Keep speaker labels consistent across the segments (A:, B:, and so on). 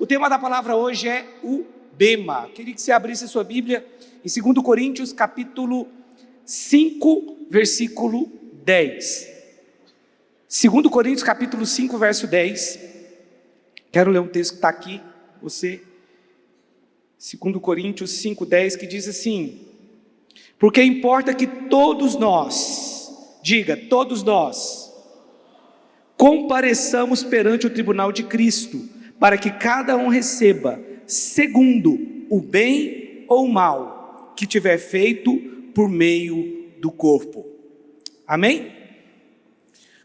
A: O tema da palavra hoje é o bema. Queria que você abrisse a sua Bíblia em 2 Coríntios capítulo 5, versículo 10. 2 Coríntios capítulo 5, verso 10. Quero ler um texto que está aqui, você. 2 Coríntios 5, 10, que diz assim: porque importa que todos nós, diga, todos nós, compareçamos perante o tribunal de Cristo, para que cada um receba, segundo o bem ou o mal que tiver feito por meio do corpo. Amém?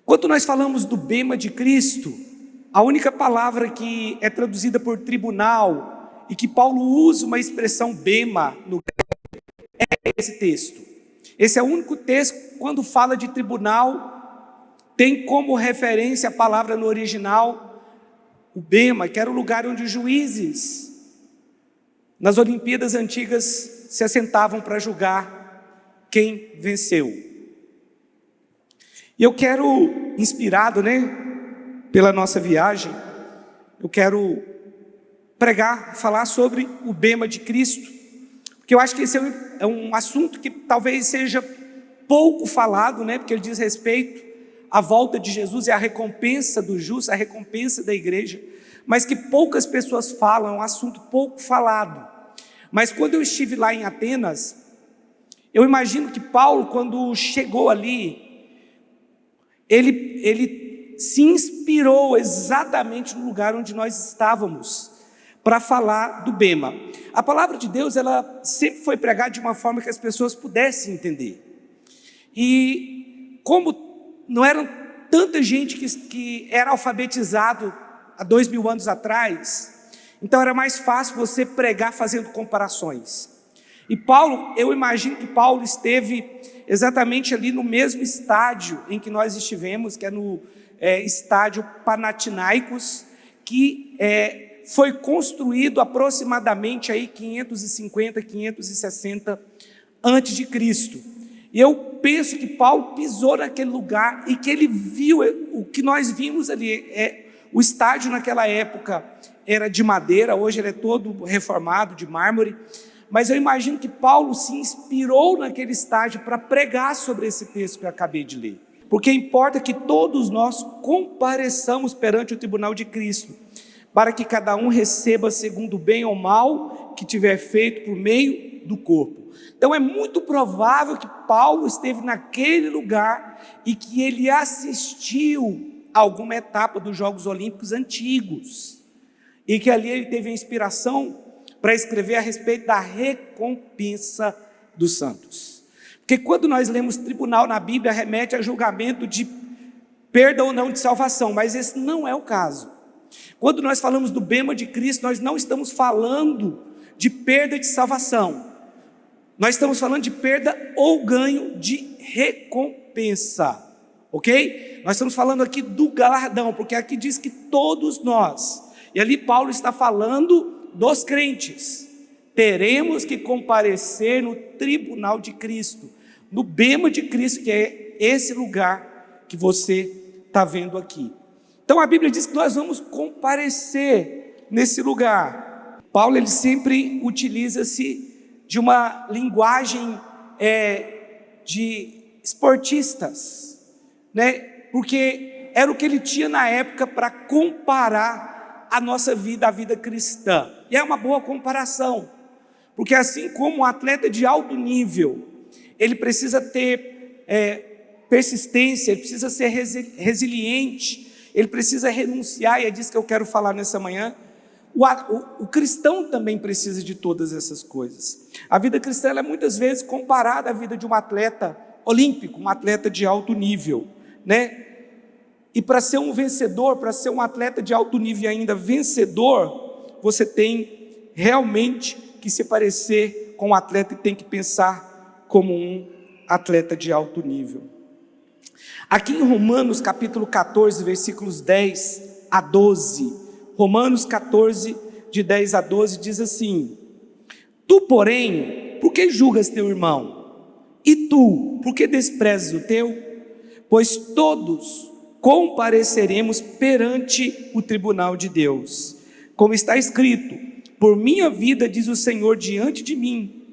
A: Quando nós falamos do bema de Cristo, a única palavra que é traduzida por tribunal, e que Paulo usa uma expressão bema no grego, é esse texto. Esse é o único texto, quando fala de tribunal, tem como referência a palavra no original, o bema, que era o lugar onde os juízes, nas Olimpíadas antigas, se assentavam para julgar quem venceu. E eu quero, inspirado, pela nossa viagem, eu quero falar sobre o bema de Cristo, porque eu acho que esse é um assunto que talvez seja pouco falado, porque ele diz respeito à volta de Jesus e à recompensa do justo, a recompensa da igreja, mas que poucas pessoas falam, é um assunto pouco falado. Mas quando eu estive lá em Atenas, eu imagino que Paulo, quando chegou ali, ele se inspirou exatamente no lugar onde nós estávamos, para falar do bema. A palavra de Deus, ela sempre foi pregada de uma forma que as pessoas pudessem entender. E como não era tanta gente que era alfabetizado há 2000 anos atrás, então era mais fácil você pregar fazendo comparações. E Paulo, eu imagino que Paulo esteve exatamente ali no mesmo estádio em que nós estivemos, que é no estádio Panathinaikos, que foi construído aproximadamente aí 550, 560 antes de Cristo. E eu penso que Paulo pisou naquele lugar e que ele viu o que nós vimos ali. O estádio naquela época era de madeira, hoje ele é todo reformado, de mármore. Mas eu imagino que Paulo se inspirou naquele estádio para pregar sobre esse texto que eu acabei de ler. Porque importa que todos nós compareçamos perante o tribunal de Cristo, para que cada um receba segundo o bem ou mal que tiver feito por meio do corpo. Então é muito provável que Paulo esteve naquele lugar e que ele assistiu a alguma etapa dos Jogos Olímpicos antigos, e que ali ele teve a inspiração para escrever a respeito da recompensa dos santos. Porque quando nós lemos tribunal na Bíblia, remete a julgamento de perda ou não de salvação, mas esse não é o caso. Quando nós falamos do bema de Cristo, nós não estamos falando de perda de salvação, nós estamos falando de perda ou ganho de recompensa, ok? Nós estamos falando aqui do galardão, porque aqui diz que todos nós, e ali Paulo está falando dos crentes, teremos que comparecer no tribunal de Cristo, no bema de Cristo, que é esse lugar que você está vendo aqui. Então a Bíblia diz que nós vamos comparecer nesse lugar. Paulo, ele sempre utiliza-se de uma linguagem de esportistas, porque era o que ele tinha na época para comparar a nossa vida, a vida cristã. E é uma boa comparação, porque assim como um atleta de alto nível, ele precisa ter persistência, ele precisa ser resiliente, ele precisa renunciar, e é disso que eu quero falar nessa manhã. O cristão também precisa de todas essas coisas. A vida cristã ela é muitas vezes comparada à vida de um atleta olímpico, um atleta de alto nível, E para ser um vencedor, para ser um atleta de alto nível e ainda vencedor, você tem realmente que se parecer com um atleta e tem que pensar como um atleta de alto nível. Aqui em Romanos capítulo 14, versículos 10 a 12, Romanos 14, de 10 a 12, diz assim: tu, porém, por que julgas teu irmão? E tu, por que desprezas o teu? Pois todos compareceremos perante o tribunal de Deus. como está escrito: por minha vida, diz o Senhor, diante de mim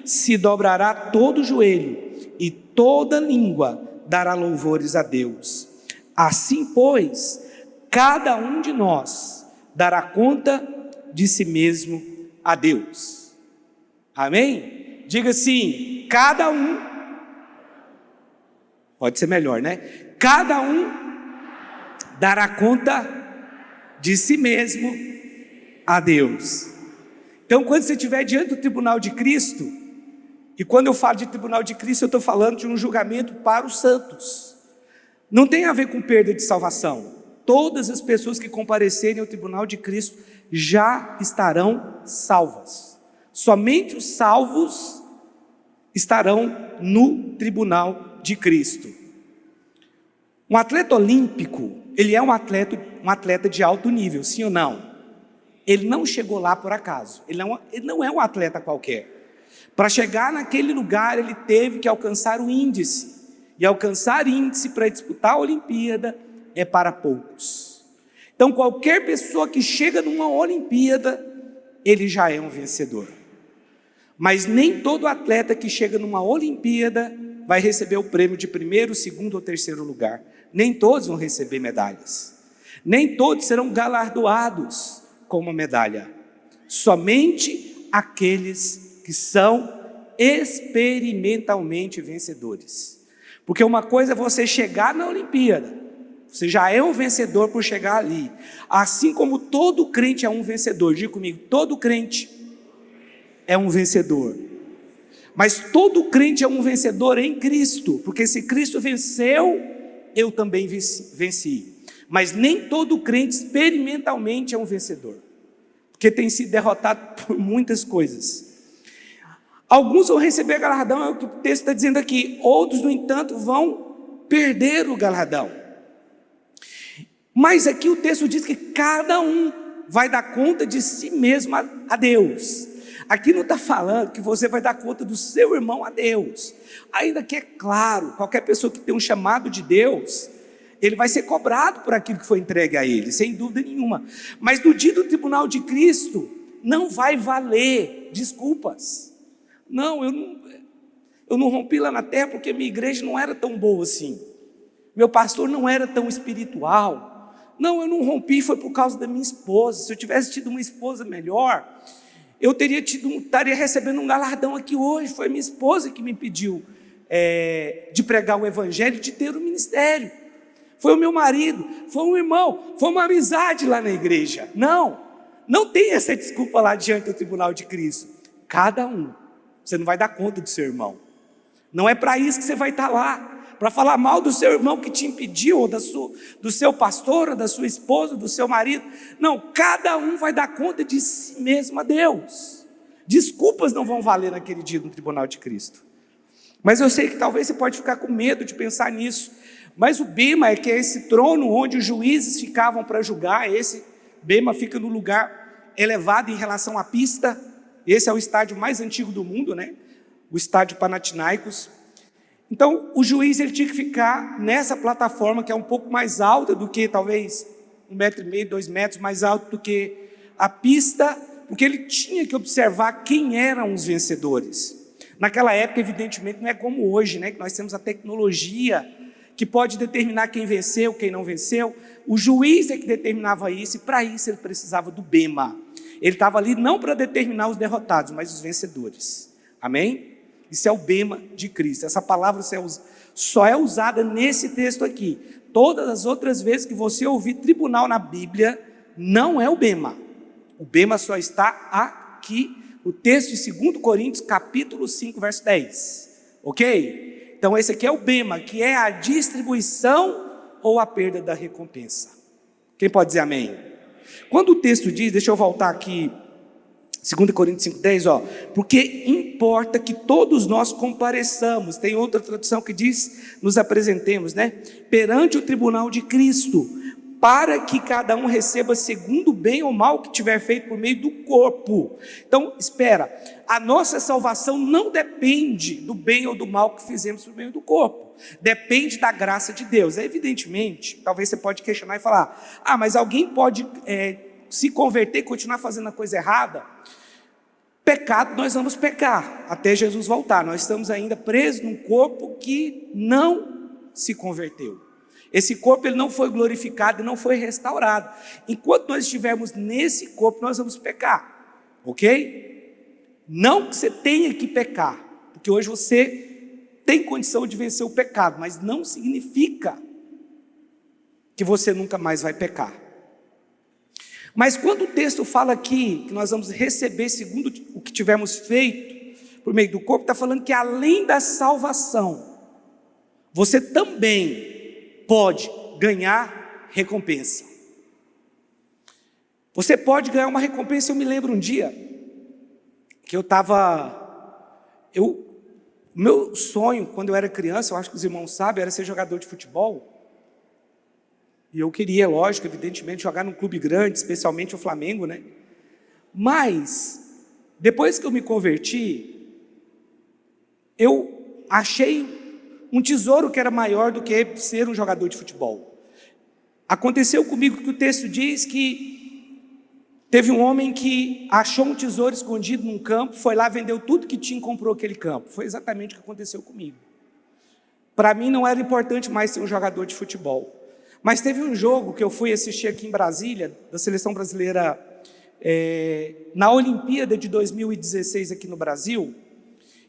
A: se dobrará todo joelho, e toda língua dará louvores a Deus. Assim, pois, cada um de nós dará conta de si mesmo a Deus. Amém? Diga assim: cada um, pode ser melhor, né? Cada um dará conta de si mesmo a Deus. Então, quando você estiver diante do tribunal de Cristo, e quando eu falo de tribunal de Cristo, eu estou falando de um julgamento para os santos. Não tem a ver com perda de salvação. Todas as pessoas que comparecerem ao tribunal de Cristo já estarão salvas. Somente os salvos estarão no tribunal de Cristo. Um atleta olímpico, ele é um atleta de alto nível, sim ou não? Ele não chegou lá por acaso, ele não é um atleta qualquer. Para chegar naquele lugar, ele teve que alcançar o índice, e alcançar índice para disputar a Olimpíada é para poucos. Então, qualquer pessoa que chega numa Olimpíada, ele já é um vencedor. Mas nem todo atleta que chega numa Olimpíada vai receber o prêmio de primeiro, segundo ou terceiro lugar. Nem todos vão receber medalhas. Nem todos serão galardoados com uma medalha. Somente aqueles que são experimentalmente vencedores. Porque uma coisa é você chegar na Olimpíada, você já é um vencedor por chegar ali. Assim como todo crente é um vencedor. Diga comigo: todo crente é um vencedor. Mas todo crente é um vencedor em Cristo, porque se Cristo venceu, eu também venci. Mas nem todo crente experimentalmente é um vencedor, porque tem sido derrotado por muitas coisas. Alguns vão receber galardão, é o que o texto está dizendo aqui. Outros, no entanto, vão perder o galardão. Mas aqui o texto diz que cada um vai dar conta de si mesmo a Deus. Aqui não está falando que você vai dar conta do seu irmão a Deus. Ainda que é claro, qualquer pessoa que tem um chamado de Deus, ele vai ser cobrado por aquilo que foi entregue a ele, sem dúvida nenhuma. Mas no dia do tribunal de Cristo, não vai valer desculpas. Não, eu não rompi lá na terra porque minha igreja não era tão boa assim. Meu pastor não era tão espiritual. Não, eu não rompi, foi por causa da minha esposa. Se eu tivesse tido uma esposa melhor, eu estaria recebendo um galardão aqui hoje. Foi minha esposa que me impediu de pregar o evangelho, de ter o ministério. Foi o meu marido, foi um irmão, foi uma amizade lá na igreja. Não tem essa desculpa lá diante do tribunal de Cristo. Cada um, você não vai dar conta do seu irmão. Não é para isso que você vai estar lá, para falar mal do seu irmão que te impediu, ou do seu pastor, ou da sua esposa, do seu marido. Não, cada um vai dar conta de si mesmo a Deus. Desculpas não vão valer naquele dia no tribunal de Cristo. Mas eu sei que talvez você pode ficar com medo de pensar nisso. Mas o bema é que é esse trono onde os juízes ficavam para julgar. Esse bema fica no lugar elevado em relação à pista. Esse é o estádio mais antigo do mundo, né? O estádio Panathinaikos. Então, o juiz ele tinha que ficar nessa plataforma que é um pouco mais alta do que, talvez, 1,5 metro, 2 metros mais alto do que a pista, porque ele tinha que observar quem eram os vencedores. Naquela época, evidentemente, não é como hoje, né? Que nós temos a tecnologia que pode determinar quem venceu, quem não venceu. O juiz é que determinava isso, e para isso ele precisava do bema. Ele estava ali não para determinar os derrotados, mas os vencedores. Amém? Isso é o bema de Cristo. Essa palavra só é usada nesse texto aqui. Todas as outras vezes que você ouvir tribunal na Bíblia, não é o bema. O bema só está aqui. O texto de 2 Coríntios, capítulo 5, verso 10. Ok? Então esse aqui é o bema, que é a distribuição ou a perda da recompensa. Quem pode dizer amém? Quando o texto diz, deixa eu voltar aqui, 2 Coríntios 5,10, porque importa que todos nós compareçamos. Tem outra tradução que diz, nos apresentemos, né? Perante o tribunal de Cristo, para que cada um receba segundo o bem ou mal que tiver feito por meio do corpo. Então, espera, a nossa salvação não depende do bem ou do mal que fizemos por meio do corpo, depende da graça de Deus. Evidentemente, talvez você pode questionar e falar, mas alguém pode se converter e continuar fazendo a coisa errada? Pecado, nós vamos pecar, até Jesus voltar. Nós estamos ainda presos num corpo que não se converteu. Esse corpo ele não foi glorificado e não foi restaurado. Enquanto nós estivermos nesse corpo, nós vamos pecar, ok? Não que você tenha que pecar, porque hoje você tem condição de vencer o pecado, mas não significa que você nunca mais vai pecar. Mas quando o texto fala aqui que nós vamos receber segundo o que tivermos feito por meio do corpo, está falando que além da salvação, você também pode ganhar recompensa. Você pode ganhar uma recompensa. Eu me lembro um dia que meu sonho quando eu era criança, eu acho que os irmãos sabem, era ser jogador de futebol. E eu queria, lógico, evidentemente, jogar num clube grande, especialmente o Flamengo, né? Mas, depois que eu me converti, eu achei um tesouro que era maior do que ser um jogador de futebol. Aconteceu comigo que o texto diz que teve um homem que achou um tesouro escondido num campo, foi lá, vendeu tudo que tinha e comprou aquele campo. Foi exatamente o que aconteceu comigo. Para mim não era importante mais ser um jogador de futebol. Mas teve um jogo que eu fui assistir aqui em Brasília, da seleção brasileira, na Olimpíada de 2016 aqui no Brasil.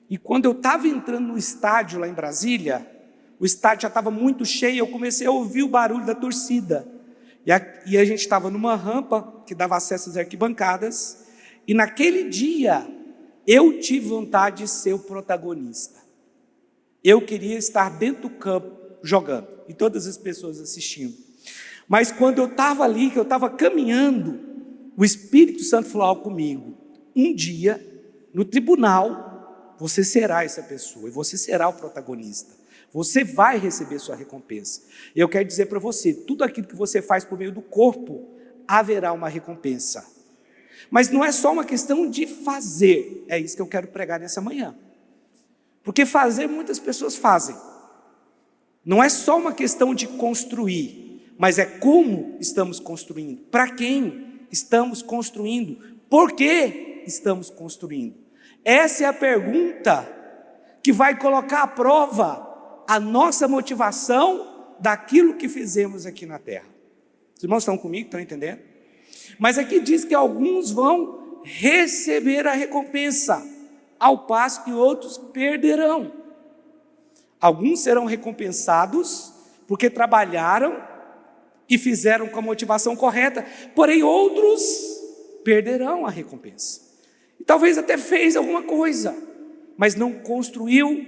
A: E quando eu estava entrando no estádio lá em Brasília, o estádio já estava muito cheio, eu comecei a ouvir o barulho da torcida. E a gente estava numa rampa que dava acesso às arquibancadas, e naquele dia eu tive vontade de ser o protagonista. Eu queria estar dentro do campo jogando, e todas as pessoas assistindo. Mas quando eu estava ali, que eu estava caminhando, o Espírito Santo falou comigo: um dia, no tribunal, você será essa pessoa, e você será o protagonista. Você vai receber sua recompensa. E eu quero dizer para você, tudo aquilo que você faz por meio do corpo, haverá uma recompensa. Mas não é só uma questão de fazer, é isso que eu quero pregar nessa manhã. Porque fazer, muitas pessoas fazem. Não é só uma questão de construir, mas é como estamos construindo, para quem estamos construindo, por que estamos construindo. Essa é a pergunta que vai colocar à prova a nossa motivação daquilo que fizemos aqui na terra. Os irmãos estão comigo? Estão entendendo? Mas aqui diz que alguns vão receber a recompensa, ao passo que outros perderão. Alguns serão recompensados porque trabalharam e fizeram com a motivação correta, porém outros perderão a recompensa. E talvez até fez alguma coisa, mas não construiu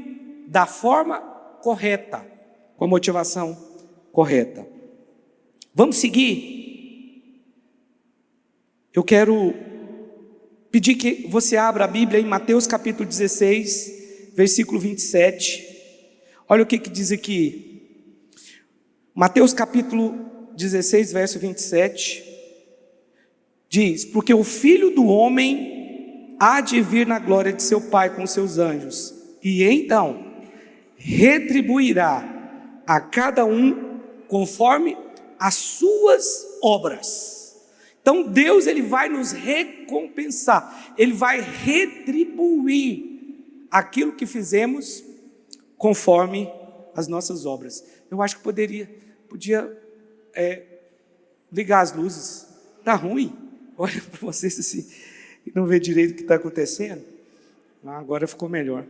A: da forma correta, com a motivação correta. Vamos seguir? Eu quero pedir que você abra a Bíblia em Mateus capítulo 16, versículo 27. Olha o que diz aqui. Mateus capítulo 16, verso 27. Diz: porque o Filho do Homem há de vir na glória de seu Pai com seus anjos, e então retribuirá a cada um conforme as suas obras. Então Deus ele vai nos recompensar, Ele vai retribuir aquilo que fizemos conforme as nossas obras. Eu acho que podia ligar as luzes. Está ruim? Olha para vocês assim, não vê direito o que está acontecendo. Agora ficou melhor.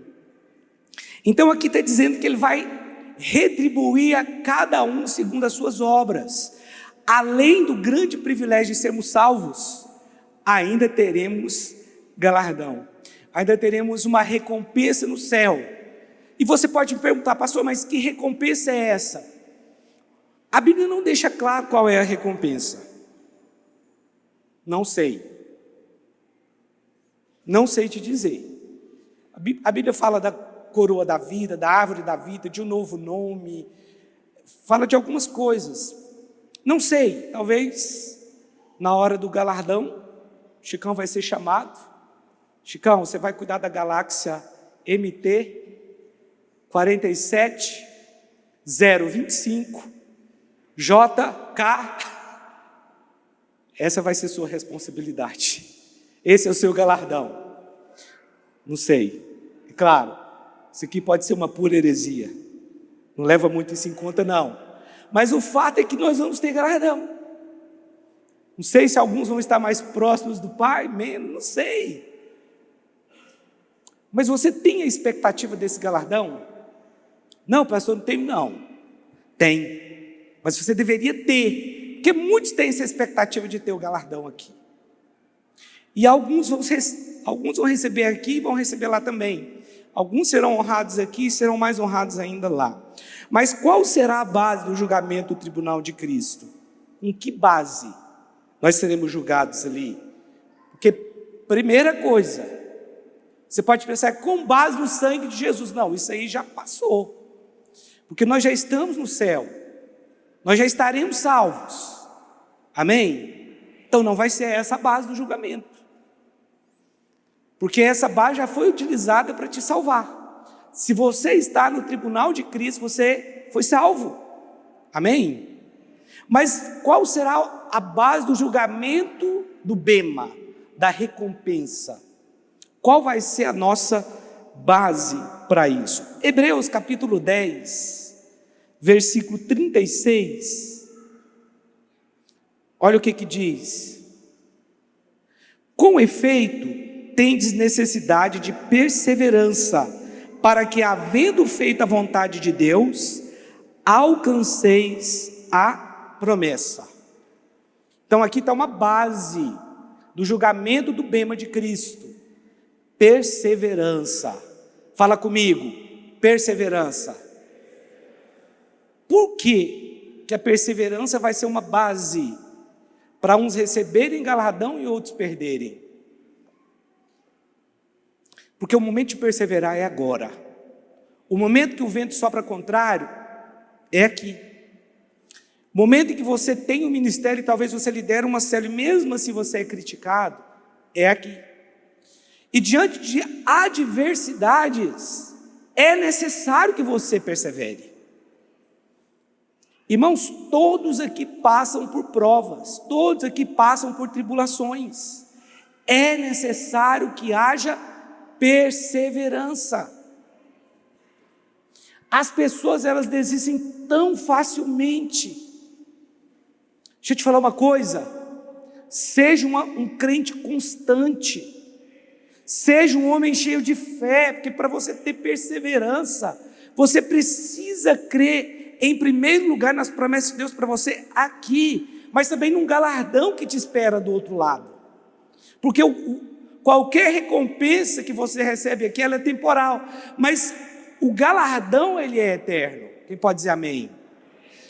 A: Então aqui está dizendo que Ele vai retribuir a cada um segundo as suas obras. Além do grande privilégio de sermos salvos, ainda teremos galardão. Ainda teremos uma recompensa no céu. E você pode me perguntar: pastor, mas que recompensa é essa? A Bíblia não deixa claro qual é a recompensa. Não sei. Não sei te dizer. A Bíblia fala da coroa da vida, da árvore da vida, de um novo nome. Fala de algumas coisas. Não sei, talvez na hora do galardão, Chicão vai ser chamado. Chicão, você vai cuidar da galáxia MT 47025 JK. Essa vai ser sua responsabilidade. Esse é o seu galardão. Não sei. É claro, isso aqui pode ser uma pura heresia. Não leva muito isso em conta, não. Mas o fato é que nós vamos ter galardão. Não sei se alguns vão estar mais próximos do Pai, menos, não sei. Mas você tem a expectativa desse galardão? Não, pastor, não tenho, não. Tem. Mas você deveria ter. Porque muitos têm essa expectativa de ter o galardão aqui. E alguns vão receber aqui e vão receber lá também. Alguns serão honrados aqui e serão mais honrados ainda lá. Mas qual será a base do julgamento do tribunal de Cristo? Em que base nós seremos julgados ali? Porque, primeira coisa, você pode pensar, com base no sangue de Jesus. Não, isso aí já passou. Porque nós já estamos no céu. Nós já estaremos salvos. Amém? Então não vai ser essa a base do julgamento. Porque essa base já foi utilizada para te salvar. Se você está no tribunal de Cristo, você foi salvo. Amém? Mas qual será a base do julgamento do bema, da recompensa? Qual vai ser a nossa base para isso? Hebreus capítulo 10, versículo 36. Olha o que diz. Com efeito, tendes necessidade de perseverança, para que, havendo feito a vontade de Deus, alcanceis a promessa. Então aqui está uma base do julgamento do bema de Cristo. Perseverança. Fala comigo, perseverança. Por que a perseverança vai ser uma base para uns receberem galardão e outros perderem? Porque o momento de perseverar é agora. O momento que o vento sopra contrário é aqui. O momento em que você tem um ministério e talvez você lidere uma célula, mesmo assim você é criticado, é aqui. E diante de adversidades, é necessário que você persevere. Irmãos, todos aqui passam por provas, todos aqui passam por tribulações. É necessário que haja perseverança. As pessoas, elas desistem tão facilmente. Deixa eu te falar uma coisa. Seja um crente constante. Seja um homem cheio de fé, porque para você ter perseverança, você precisa crer, em primeiro lugar, nas promessas de Deus para você aqui, mas também num galardão que te espera do outro lado. Porque qualquer recompensa que você recebe aqui, ela é temporal, mas o galardão, ele é eterno. Quem pode dizer amém?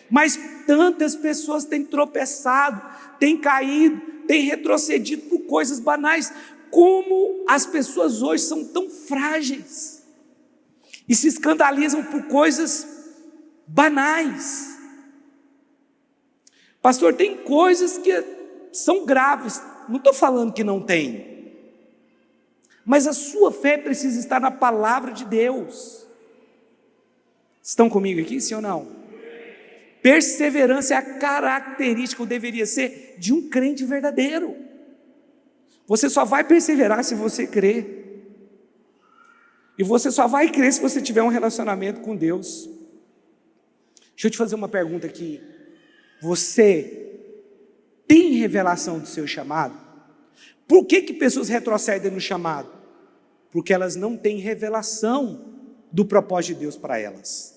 A: Mas tantas pessoas têm tropeçado, têm caído, têm retrocedido por coisas banais. Como as pessoas hoje são tão frágeis e se escandalizam por coisas banais. Pastor, tem coisas que são graves, não estou falando que não tem, mas a sua fé precisa estar na palavra de Deus. Estão comigo aqui, sim ou não? Perseverança é a característica, ou deveria ser, de um crente verdadeiro. Você só vai perseverar se você crer. E você só vai crer se você tiver um relacionamento com Deus. Deixa eu te fazer uma pergunta aqui. Você tem revelação do seu chamado? Por que pessoas retrocedem no chamado? Porque elas não têm revelação do propósito de Deus para elas.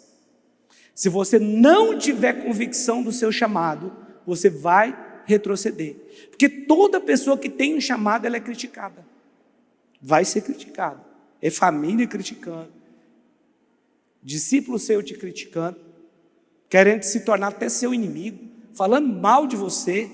A: Se você não tiver convicção do seu chamado, você vai retroceder. Porque toda pessoa que tem um chamado, ela é criticada. Vai ser criticada. É família criticando. Discípulo seu te criticando. Querendo se tornar até seu inimigo. Falando mal de você.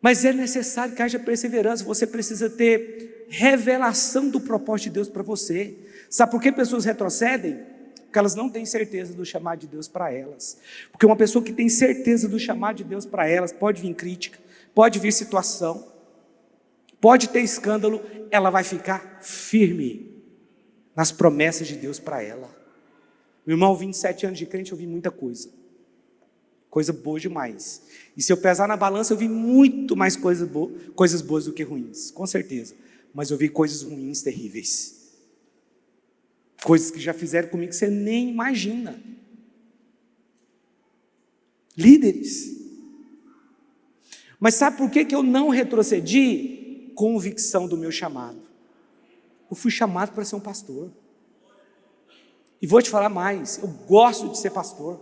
A: Mas é necessário que haja perseverança. Você precisa ter revelação do propósito de Deus para você. Sabe por que pessoas retrocedem? Porque elas não têm certeza do chamado de Deus para elas. Porque uma pessoa que tem certeza do chamado de Deus para elas, pode vir crítica, pode vir situação, pode ter escândalo, ela vai ficar firme nas promessas de Deus para ela. Meu irmão, 27 anos de crente, eu vi muita coisa. Coisa boa demais. E se eu pesar na balança, eu vi muito mais coisas boas do que ruins, com certeza. Mas eu vi coisas ruins terríveis. Coisas que já fizeram comigo que você nem imagina. Líderes. Mas sabe por que eu não retrocedi? Convicção do meu chamado. Eu fui chamado para ser um pastor. E vou te falar mais, eu gosto de ser pastor.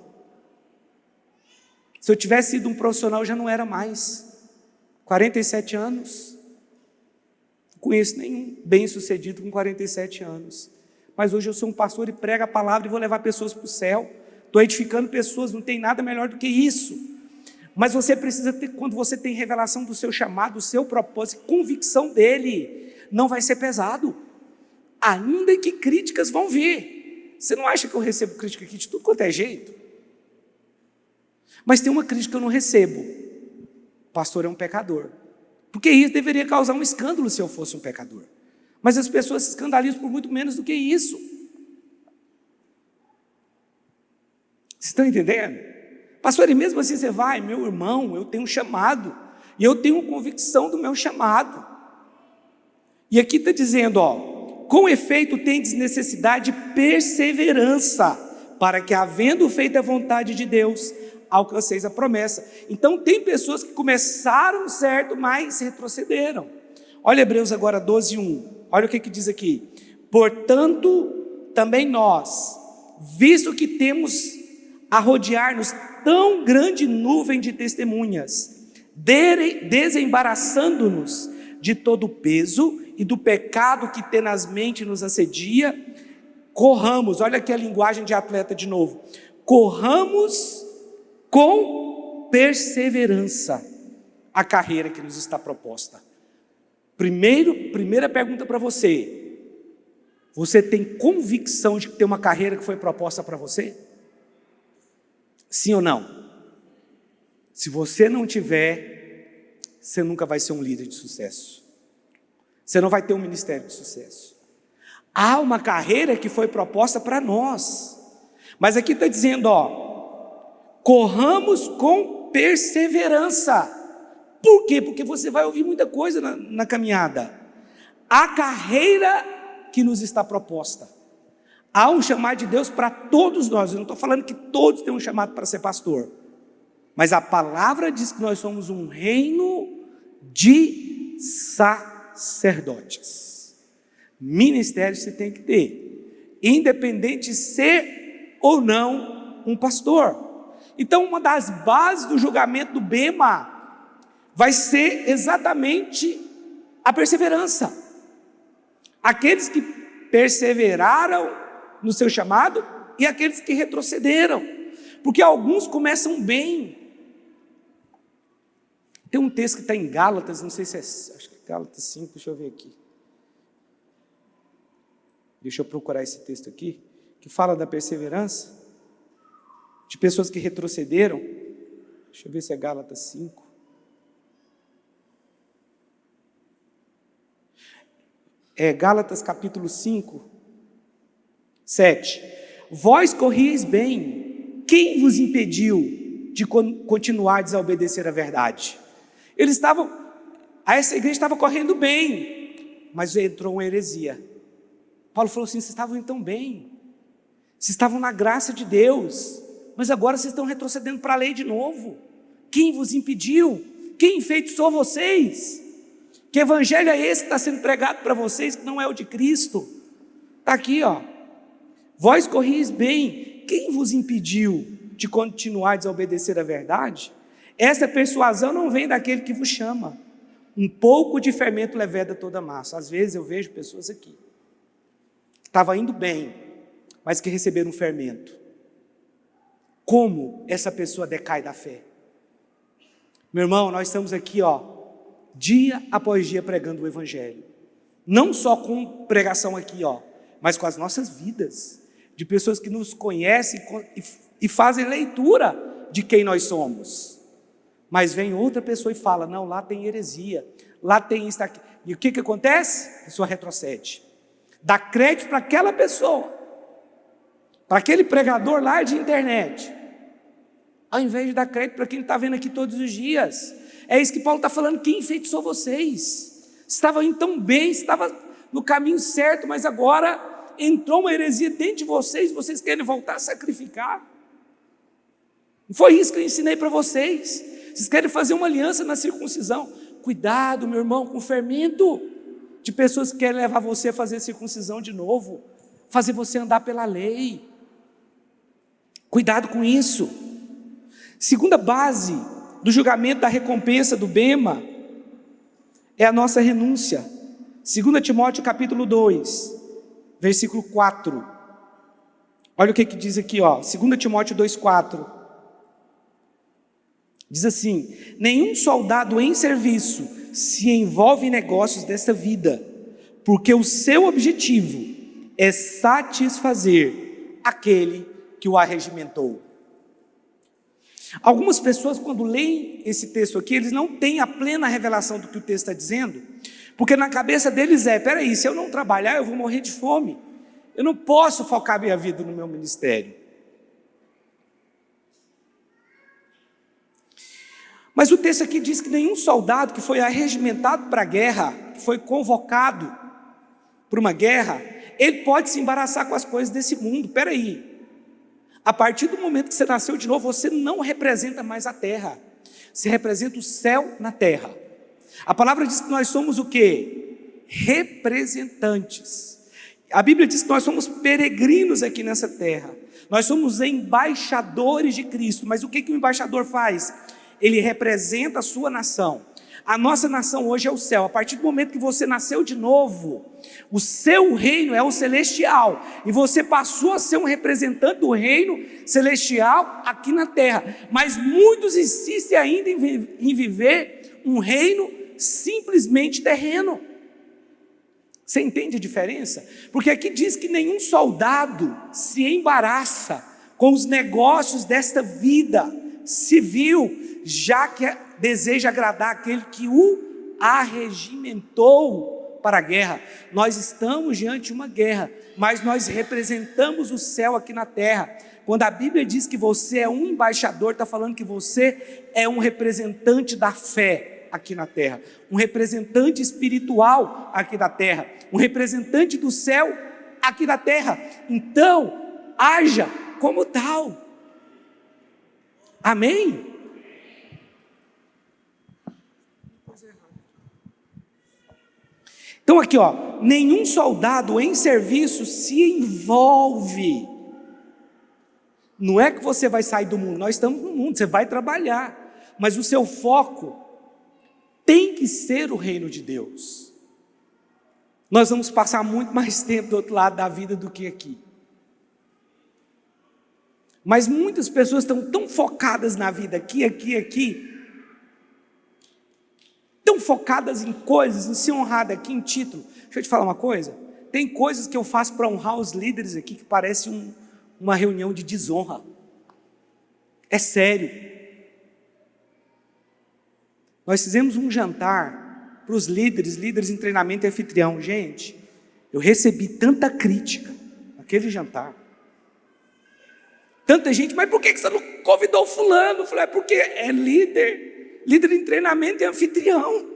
A: Se eu tivesse sido um profissional, eu já não era mais. 47 anos. Não conheço nenhum bem-sucedido com 47 anos. Mas hoje eu sou um pastor e prego a palavra e vou levar pessoas para o céu. Estou edificando pessoas, não tem nada melhor do que isso. Mas você precisa ter, quando você tem revelação do seu chamado, do seu propósito, convicção dele, não vai ser pesado. Ainda que críticas vão vir. Você não acha que eu recebo crítica aqui de tudo quanto é jeito? Mas tem uma crítica que eu não recebo. O pastor é um pecador. Porque isso deveria causar um escândalo se eu fosse um pecador. Mas as pessoas se escandalizam por muito menos do que isso. Vocês estão entendendo? Pastor, e mesmo assim você vai, meu irmão, eu tenho um chamado. E eu tenho convicção do meu chamado. E aqui está dizendo, com efeito tendes necessidade de perseverança, para que, havendo feito a vontade de Deus, alcanceis a promessa. Então tem pessoas que começaram certo, mas retrocederam. Olha Hebreus agora 12:1. Olha o que diz aqui. Portanto, também nós, visto que temos a rodear-nos tão grande nuvem de testemunhas, desembaraçando-nos de todo o peso e do pecado que tenazmente nos assedia, corramos, olha aqui a linguagem de atleta de novo, corramos com perseverança a carreira que nos está proposta. Primeira pergunta para você: você tem convicção de que tem uma carreira que foi proposta para você? Sim ou não? Se você não tiver, você nunca vai ser um líder de sucesso. Você não vai ter um ministério de sucesso. Há uma carreira que foi proposta para nós. Mas aqui está dizendo, corramos com perseverança. Por quê? Porque você vai ouvir muita coisa na caminhada. A carreira que nos está proposta. Há um chamado de Deus para todos nós. Eu não estou falando que todos têm um chamado para ser pastor. Mas a palavra diz que nós somos um reino de sacerdotes. Ministério você tem que ter, independente de ser ou não um pastor. Então, uma das bases do julgamento do Bema vai ser exatamente a perseverança. Aqueles que perseveraram no seu chamado e aqueles que retrocederam, porque alguns começam bem. Tem um texto que está em Gálatas, não sei se é, acho que é Gálatas 5, deixa eu ver aqui. Deixa eu procurar esse texto aqui, que fala da perseverança, de pessoas que retrocederam. Deixa eu ver se é Gálatas 5. É Gálatas capítulo 5, 7. Vós corrieis bem, quem vos impediu de continuar a desobedecer a verdade? Essa igreja estava correndo bem, mas entrou uma heresia. Paulo falou assim: vocês estavam então bem, vocês estavam na graça de Deus, mas agora vocês estão retrocedendo para a lei de novo. Quem vos impediu? Quem enfeitiçou vocês? Que evangelho é esse que está sendo pregado para vocês, que não é o de Cristo? Está aqui, vós corrieis bem, quem vos impediu de continuar a desobedecer a verdade? Essa persuasão não vem daquele que vos chama. Um pouco de fermento leveda toda a massa. Às vezes eu vejo pessoas aqui, que estavam indo bem, mas que receberam um fermento. Como essa pessoa decai da fé? Meu irmão, nós estamos aqui, dia após dia pregando o evangelho. Não só com pregação aqui, mas com as nossas vidas. de pessoas que nos conhecem e fazem leitura de quem nós somos. Mas vem outra pessoa e fala, não, lá tem heresia, lá tem isso, aqui. E o que acontece? A pessoa retrocede. Dá crédito para aquela pessoa, para aquele pregador lá de internet, ao invés de dar crédito para quem está vendo aqui todos os dias. É isso que Paulo está falando, quem enfeitiçou vocês? Estava indo tão bem, estava no caminho certo, mas agora entrou uma heresia dentro de vocês, vocês querem voltar a sacrificar. Foi isso que eu ensinei para vocês. Vocês querem fazer uma aliança na circuncisão. Cuidado, meu irmão, com o fermento de pessoas que querem levar você a fazer circuncisão de novo, fazer você andar pela lei. Cuidado com isso. Segunda base do julgamento da recompensa do bema é a nossa renúncia. 2 Timóteo capítulo 2, versículo 4. Olha o que diz aqui, 2 Timóteo 2,4. Diz assim: nenhum soldado em serviço se envolve em negócios desta vida, porque o seu objetivo é satisfazer aquele que o arregimentou. Algumas pessoas, quando leem esse texto aqui, eles não têm a plena revelação do que o texto está dizendo, porque na cabeça deles peraí, se eu não trabalhar eu vou morrer de fome, eu não posso focar minha vida no meu ministério. Mas o texto aqui diz que nenhum soldado que foi arregimentado para a guerra, que foi convocado para uma guerra, ele pode se embaraçar com as coisas desse mundo. Peraí, a partir do momento que você nasceu de novo, você não representa mais a terra, você representa o céu na terra. A palavra diz que nós somos o quê? Representantes. A Bíblia diz que nós somos peregrinos aqui nessa terra, nós somos embaixadores de Cristo. Mas o que o embaixador faz? Ele representa a sua nação. A nossa nação hoje é o céu. A partir do momento que você nasceu de novo, o seu reino é o celestial, e você passou a ser um representante do reino celestial aqui na terra. Mas muitos insistem ainda em viver um reino simplesmente terreno. Você entende a diferença? Porque aqui diz que nenhum soldado se embaraça com os negócios desta vida civil, já que deseja agradar aquele que o arregimentou para a guerra. Nós estamos diante de uma guerra, mas nós representamos o céu aqui na terra. Quando a Bíblia diz que você é um embaixador, está falando que você é um representante da fé aqui na terra, um representante espiritual aqui na terra, um representante do céu aqui na terra. Então, haja como tal. Amém? Então aqui, nenhum soldado em serviço se envolve. Não é que você vai sair do mundo, nós estamos no mundo, você vai trabalhar, mas o seu foco tem que ser o reino de Deus. Nós vamos passar muito mais tempo do outro lado da vida do que aqui. Mas muitas pessoas estão tão focadas na vida aqui, tão focadas em coisas, em ser honrada aqui, em título. Deixa eu te falar uma coisa, tem coisas que eu faço para honrar os líderes aqui que parece uma reunião de desonra. É sério. Nós fizemos um jantar para os líderes em treinamento e anfitrião. Gente, eu recebi tanta crítica naquele jantar. Tanta gente, mas por que você não convidou fulano? Eu falei, porque é líder em treinamento e anfitrião.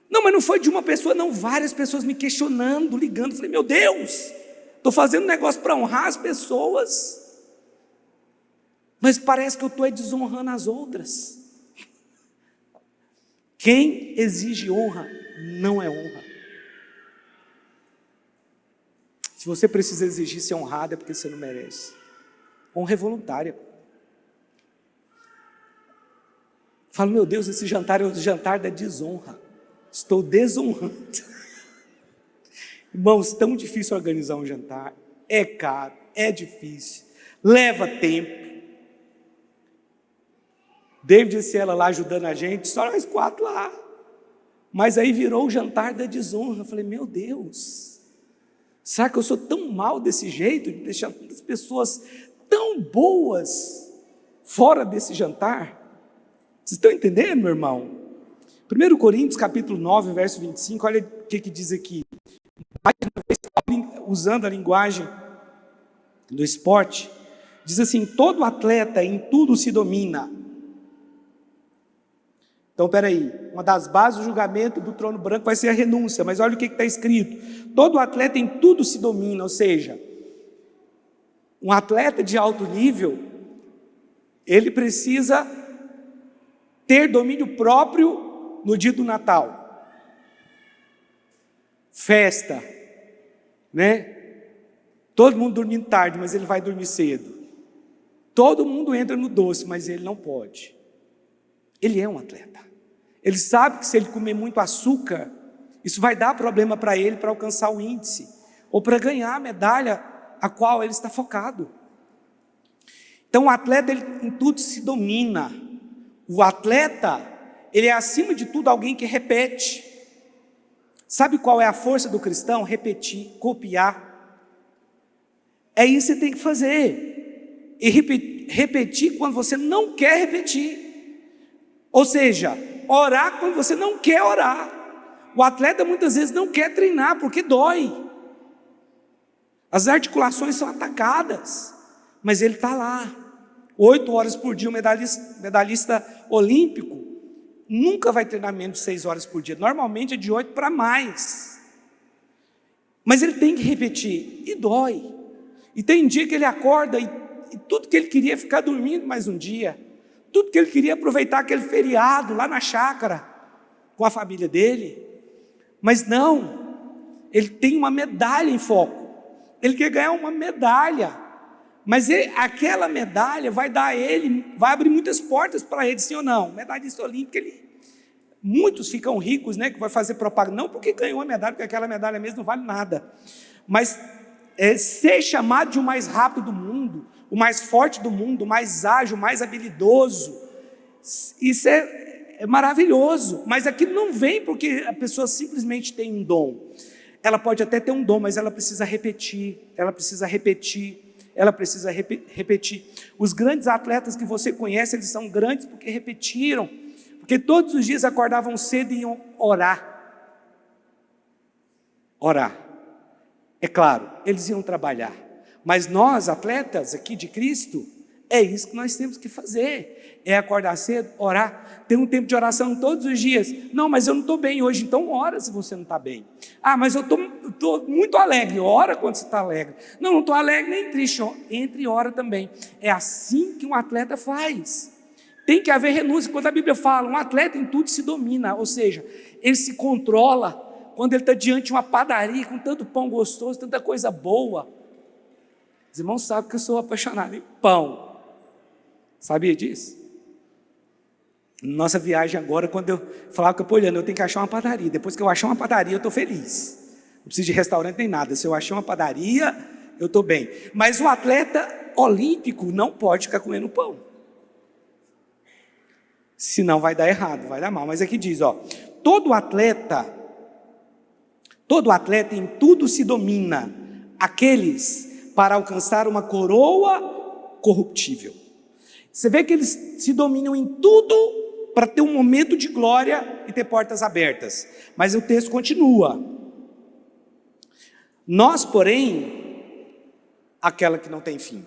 A: Não, mas não foi de uma pessoa, não, várias pessoas me questionando, ligando. Eu falei, meu Deus, estou fazendo um negócio para honrar as pessoas, mas parece que eu estou desonrando as outras. Quem exige honra, não é honra. Se você precisa exigir ser honrado, é porque você não merece. Honra é voluntária. Falo, meu Deus, esse jantar é o jantar da desonra. Estou desonrando. Irmãos, tão difícil organizar um jantar. É caro, é difícil, leva tempo. David e Ciela lá ajudando a gente, só nós 4 lá. Mas aí virou o jantar da desonra. Eu falei, meu Deus, Será que eu sou tão mal desse jeito, de deixar as pessoas tão boas fora desse jantar? Vocês estão entendendo, meu irmão? 1 Coríntios capítulo 9, verso 25, olha o que diz aqui. Mais uma vez, usando a linguagem do esporte, diz assim: todo atleta em tudo se domina. Então, peraí, uma das bases do julgamento do trono branco vai ser a renúncia, mas olha o que está escrito: todo atleta em tudo se domina, ou seja, um atleta de alto nível, ele precisa ter domínio próprio no dia do Natal, festa, né? Todo mundo dormindo tarde, mas ele vai dormir cedo. Todo mundo entra no doce, mas ele não pode. Ele é um atleta. Ele sabe que se ele comer muito açúcar, isso vai dar problema para ele para alcançar o índice, ou para ganhar a medalha a qual ele está focado. Então o atleta, ele em tudo se domina. O atleta, ele é acima de tudo alguém que repete. Sabe qual é a força do cristão? Repetir, copiar. É isso que você tem que fazer. E repetir quando você não quer repetir. Ou seja, orar quando você não quer orar. O atleta muitas vezes não quer treinar porque dói. As articulações são atacadas, mas ele está lá. 8 horas por dia, o medalhista olímpico nunca vai treinar menos de 6 horas por dia. Normalmente é de 8 para mais. Mas ele tem que repetir, e dói. E tem dia que ele acorda e tudo que ele queria é ficar dormindo mais um dia. Tudo que ele queria é aproveitar aquele feriado lá na chácara com a família dele. Mas não, ele tem uma medalha em foco. Ele quer ganhar uma medalha. Mas aquela medalha vai dar a ele, vai abrir muitas portas para ele, sim ou não? Medalhista olímpico, muitos ficam ricos, né, que vai fazer propaganda, não porque ganhou a medalha, porque aquela medalha mesmo não vale nada. Mas ser chamado de o mais rápido do mundo, o mais forte do mundo, o mais ágil, o mais habilidoso, isso é maravilhoso, mas aquilo não vem porque a pessoa simplesmente tem um dom. Ela pode até ter um dom, mas ela precisa repetir, ela precisa repetir, ela precisa repetir. Os grandes atletas que você conhece, eles são grandes porque repetiram, porque todos os dias acordavam cedo e iam orar. Orar. É claro, eles iam trabalhar, mas nós, atletas aqui de Cristo, é isso que nós temos que fazer, é acordar cedo, orar, ter um tempo de oração todos os dias. Não, mas eu não estou bem hoje, então ora se você não está bem. Ah, mas eu estou muito alegre, ora quando você está alegre. Não estou alegre nem triste, entre e ora também. É assim que um atleta faz. Tem que haver renúncia. Quando a Bíblia fala, um atleta em tudo se domina, ou seja, ele se controla. Quando ele está diante de uma padaria com tanto pão gostoso, tanta coisa boa. Os irmãos sabem que eu sou apaixonado em pão. Sabia disso? Nossa viagem agora, quando eu falava com a Poliana, eu tenho que achar uma padaria. Depois que eu achar uma padaria, eu estou feliz. Não preciso de restaurante nem nada. Se eu achar uma padaria, eu estou bem. Mas o atleta olímpico não pode ficar comendo pão. Senão vai dar errado, vai dar mal. Mas aqui diz, todo atleta em tudo se domina, aqueles para alcançar uma coroa corruptível. Você vê que eles se dominam em tudo para ter um momento de glória e ter portas abertas. Mas o texto continua. Nós, porém, aquela que não tem fim.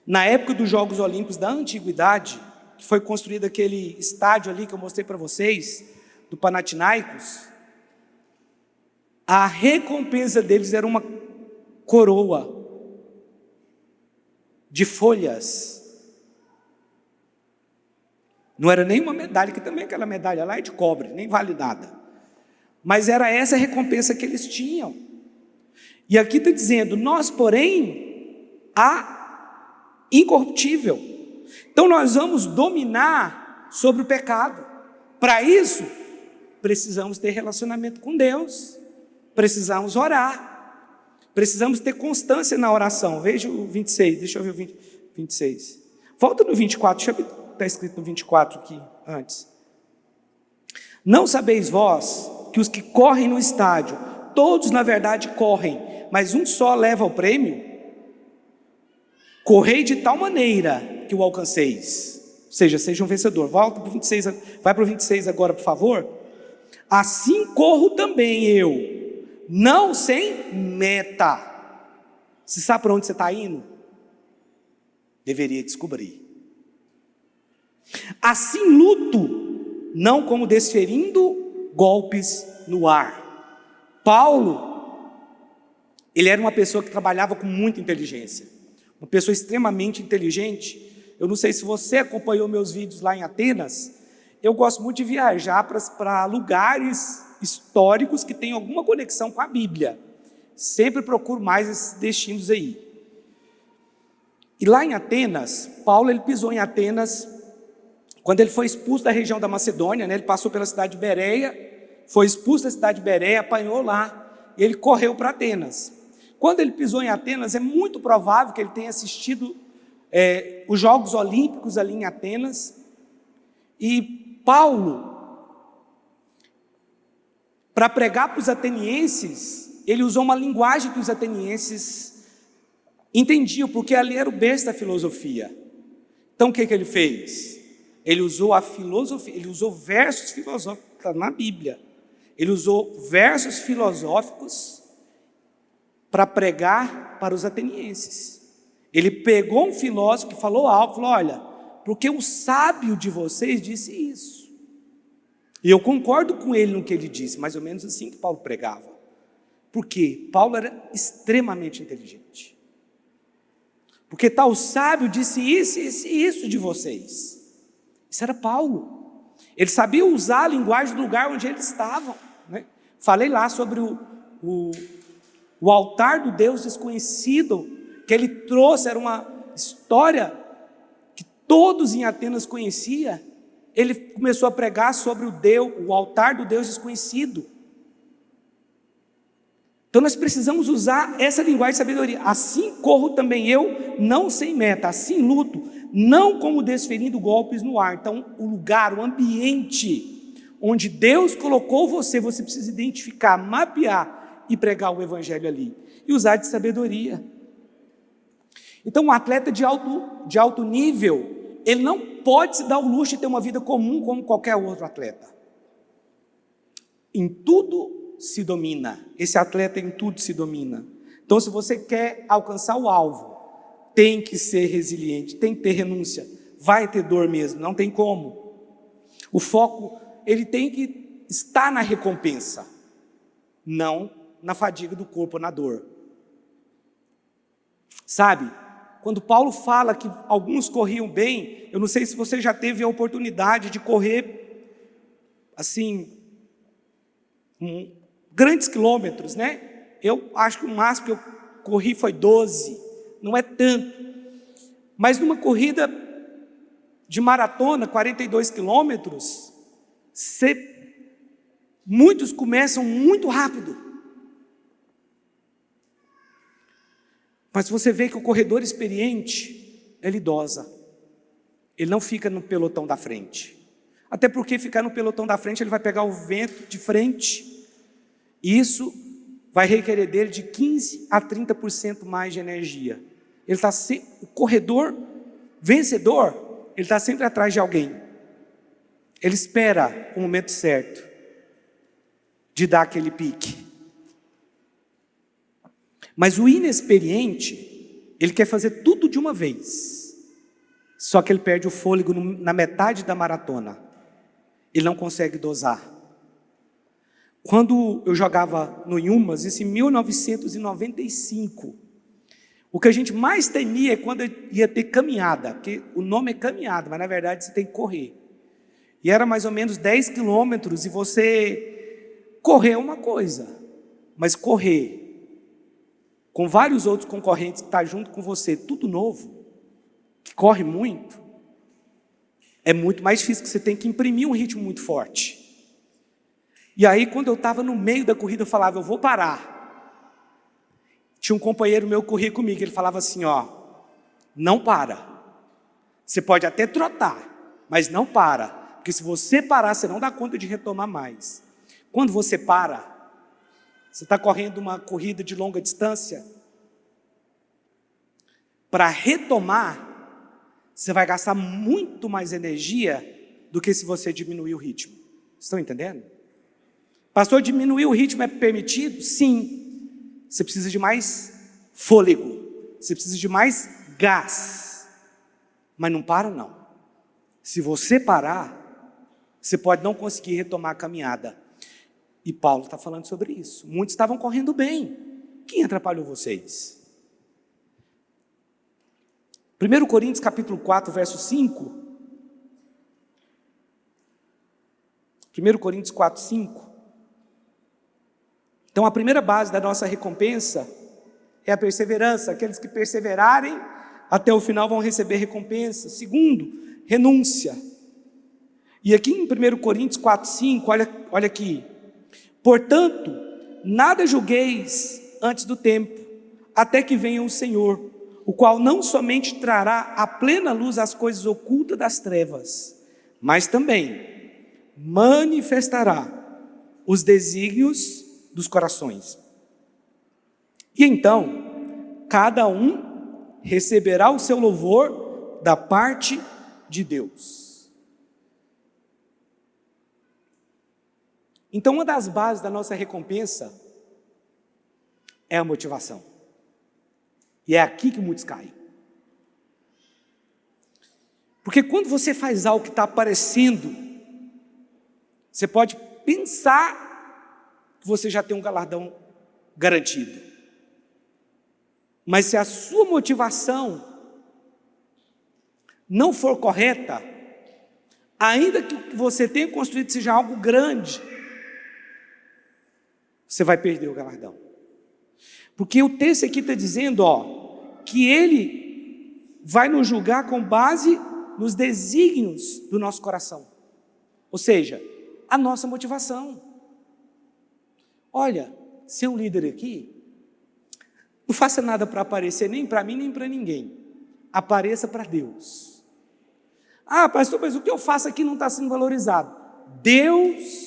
A: Na época dos Jogos Olímpicos da Antiguidade, que foi construído aquele estádio ali que eu mostrei para vocês, do Panathinaikos, a recompensa deles era uma coroa de folhas. Não era nem uma medalha, que também aquela medalha lá é de cobre, nem vale nada. Mas era essa a recompensa que eles tinham. E aqui está dizendo, nós, porém, a incorruptível. Então nós vamos dominar sobre o pecado. Para isso, precisamos ter relacionamento com Deus. Precisamos orar. Precisamos ter constância na oração. Veja o 26, deixa eu ver o 26. Volta no 24, deixa eu ver. Está escrito no 24 aqui, antes. Não sabeis vós que os que correm no estádio, todos na verdade correm, mas um só leva o prêmio. Correi de tal maneira que o alcanceis. Ou seja, seja um vencedor. Volta para o 26, vai para o 26 agora, por favor. Assim corro também eu, não sem meta. Você sabe para onde você está indo? Deveria descobrir. Assim luto, não como desferindo golpes no ar. Paulo, ele era uma pessoa que trabalhava com muita inteligência. Uma pessoa extremamente inteligente. Eu não sei se você acompanhou meus vídeos lá em Atenas. Eu gosto muito de viajar para lugares históricos que têm alguma conexão com a Bíblia. Sempre procuro mais esses destinos aí. E lá em Atenas, Paulo ele pisou em Atenas quando ele foi expulso da região da Macedônia, né? Ele passou pela cidade de Bereia, foi expulso da cidade de Bereia, apanhou lá, e ele correu para Atenas. Quando ele pisou em Atenas, é muito provável que ele tenha assistido os Jogos Olímpicos ali em Atenas. E Paulo, para pregar para os atenienses, ele usou uma linguagem que os atenienses entendiam, porque ali era o berço da filosofia. Então o que ele fez? Ele usou a filosofia, ele usou versos filosóficos, está na Bíblia. Ele usou versos filosóficos para pregar para os atenienses. Ele pegou um filósofo que falou algo, falou: olha, porque o sábio de vocês disse isso. E eu concordo com ele no que ele disse, mais ou menos assim que Paulo pregava. Porque Paulo era extremamente inteligente. Porque tal sábio disse isso, isso e isso de vocês. Isso era Paulo. Ele sabia usar a linguagem do lugar onde eles estavam, né? Falei lá sobre o altar do Deus desconhecido que ele trouxe. Era uma história que todos em Atenas conheciam. Ele começou a pregar sobre o altar do Deus desconhecido. Então nós precisamos usar essa linguagem de sabedoria. Assim corro também eu, não sem meta, assim luto, não como desferindo golpes no ar. Então o lugar, o ambiente onde Deus colocou você precisa identificar, mapear e pregar o evangelho ali. E usar de sabedoria. Então um atleta de alto nível, ele não pode se dar o luxo de ter uma vida comum como qualquer outro atleta. Em tudo se domina. Esse atleta em tudo se domina. Então se você quer alcançar o alvo, tem que ser resiliente, tem que ter renúncia, vai ter dor mesmo, não tem como. O foco, ele tem que estar na recompensa, não na fadiga do corpo, na dor. Sabe, quando Paulo fala que alguns corriam bem, eu não sei se você já teve a oportunidade de correr, assim, grandes quilômetros, né? Eu acho que o máximo que eu corri foi 12, não é tanto. Mas numa corrida de maratona, 42 quilômetros, muitos começam muito rápido. Mas você vê que o corredor experiente, ele dosa. Ele não fica no pelotão da frente. Até porque ficar no pelotão da frente, ele vai pegar o vento de frente. E isso vai requerer dele de 15% a 30% mais de energia. O corredor vencedor, ele está sempre atrás de alguém. Ele espera o momento certo de dar aquele pique. Mas o inexperiente, ele quer fazer tudo de uma vez. Só que ele perde o fôlego na metade da maratona. Ele não consegue dosar. Quando eu jogava no Yumas, isso em 1995, o que a gente mais temia é quando ia ter caminhada, porque o nome é caminhada, mas na verdade você tem que correr. E era mais ou menos 10 quilômetros, e você correr é uma coisa, mas correr com vários outros concorrentes que estão junto com você, tudo novo, que corre muito, é muito mais difícil, que você tem que imprimir um ritmo muito forte. E aí quando eu estava no meio da corrida, eu falava: eu vou parar. Tinha um companheiro meu que corria comigo, ele falava assim: ó, não para. Você pode até trotar, mas não para, porque se você parar, você não dá conta de retomar mais. Quando você para, Você está correndo uma corrida de longa distância? Para retomar, você vai gastar muito mais energia do que se você diminuir o ritmo. Estão entendendo? Pastor, diminuir o ritmo é permitido? Sim. Você precisa de mais fôlego. Você precisa de mais gás. Mas não para não. Se você parar, você pode não conseguir retomar a caminhada. E Paulo está falando sobre isso. Muitos estavam correndo bem. Quem atrapalhou vocês? 1 Coríntios capítulo 4, verso 5. 1 Coríntios 4, 5. Então a primeira base da nossa recompensa é a perseverança. Aqueles que perseverarem até o final vão receber recompensa. Segundo, renúncia. E aqui em 1 Coríntios 4, 5, olha aqui. Portanto, nada julgueis antes do tempo, até que venha o Senhor, o qual não somente trará à plena luz as coisas ocultas das trevas, mas também manifestará os desígnios dos corações. E então, cada um receberá o seu louvor da parte de Deus. Então, uma das bases da nossa recompensa é a motivação. E é aqui que muitos caem. Porque quando você faz algo que está aparecendo, você pode pensar que você já tem um galardão garantido. Mas se a sua motivação não for correta, ainda que o que você tenha construído seja algo grande, você vai perder o galardão. Porque o texto aqui está dizendo, que Ele vai nos julgar com base nos desígnios do nosso coração. Ou seja, a nossa motivação. Olha, ser um líder aqui, não faça nada para aparecer nem para mim, nem para ninguém. Apareça para Deus. Ah, pastor, mas o que eu faço aqui não está sendo valorizado. Deus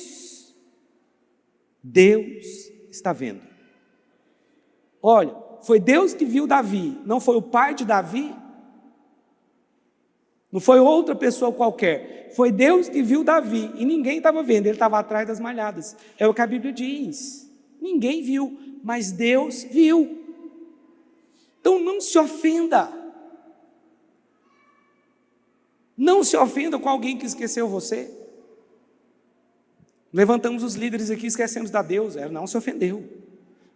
A: está vendo. Olha, foi Deus que viu Davi, não foi o pai de Davi, não foi outra pessoa qualquer, foi Deus que viu Davi, e ninguém estava vendo, ele estava atrás das malhadas, é o que a Bíblia diz, ninguém viu, mas Deus viu. Então não se ofenda, não se ofenda com alguém que esqueceu você. Levantamos os líderes aqui, esquecemos da Deus, ela não se ofendeu.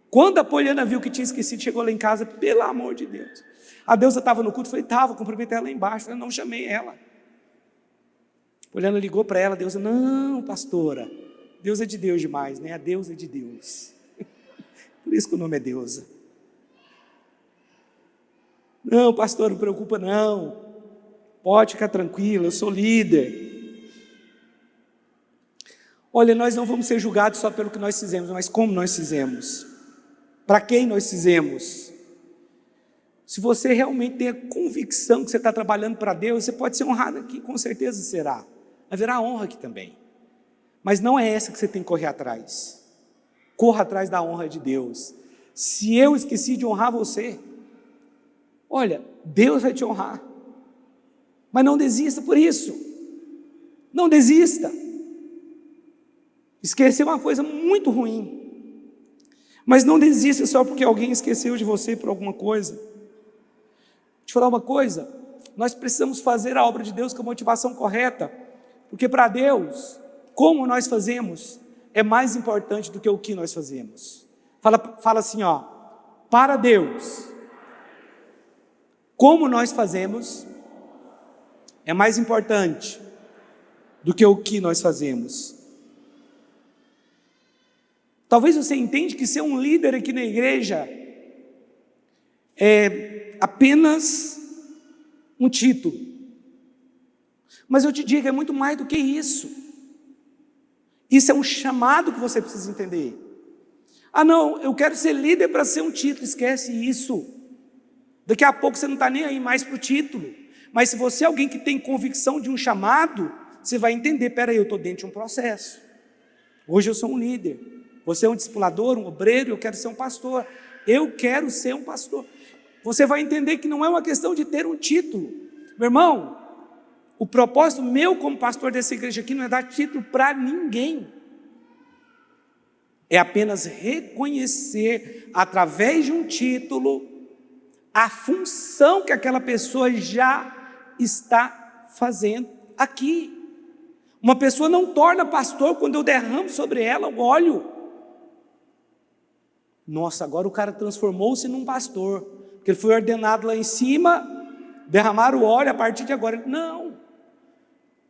A: Quando a Poliana viu que tinha esquecido, chegou lá em casa, pelo amor de Deus. A Deusa estava no culto, falei, estava, cumprimentei ela lá embaixo, falei, não chamei ela. A Poliana ligou para ela, a Deusa, não, pastora, Deus é de Deus demais, né? A Deus é de Deus. Por isso que o nome é Deusa. Não, pastor, não preocupa não, pode ficar tranquilo, eu sou líder. Olha, nós não vamos ser julgados só pelo que nós fizemos, mas como nós fizemos. Para quem nós fizemos? Se você realmente tem a convicção que você está trabalhando para Deus, você pode ser honrado aqui, com certeza será. Haverá honra aqui também. Mas não é essa que você tem que correr atrás. Corra atrás da honra de Deus. Se eu esqueci de honrar você, olha, Deus vai te honrar. Mas não desista por isso. Não desista. Esquecer é uma coisa muito ruim. Mas não desista só porque alguém esqueceu de você por alguma coisa. Deixa eu te falar uma coisa, nós precisamos fazer a obra de Deus com a motivação correta, porque para Deus, como nós fazemos, é mais importante do que o que nós fazemos. Fala assim, para Deus, como nós fazemos, é mais importante do que o que nós fazemos. Talvez você entenda que ser um líder aqui na igreja é apenas um título. Mas eu te digo, é muito mais do que isso. Isso é um chamado que você precisa entender. Ah não, eu quero ser líder para ser um título, esquece isso. Daqui a pouco você não está nem aí mais para o título. Mas se você é alguém que tem convicção de um chamado, você vai entender, peraí, eu estou dentro de um processo. Hoje eu sou um líder. Você é um discipulador, um obreiro, eu quero ser um pastor. Eu quero ser um pastor. Você vai entender que não é uma questão de ter um título. Meu irmão, o propósito meu como pastor dessa igreja aqui não é dar título para ninguém. É apenas reconhecer, através de um título, a função que aquela pessoa já está fazendo aqui. Uma pessoa não torna pastor quando eu derramo sobre ela o óleo. Nossa, agora o cara transformou-se num pastor, porque ele foi ordenado lá em cima, derramaram o óleo a partir de agora. Não.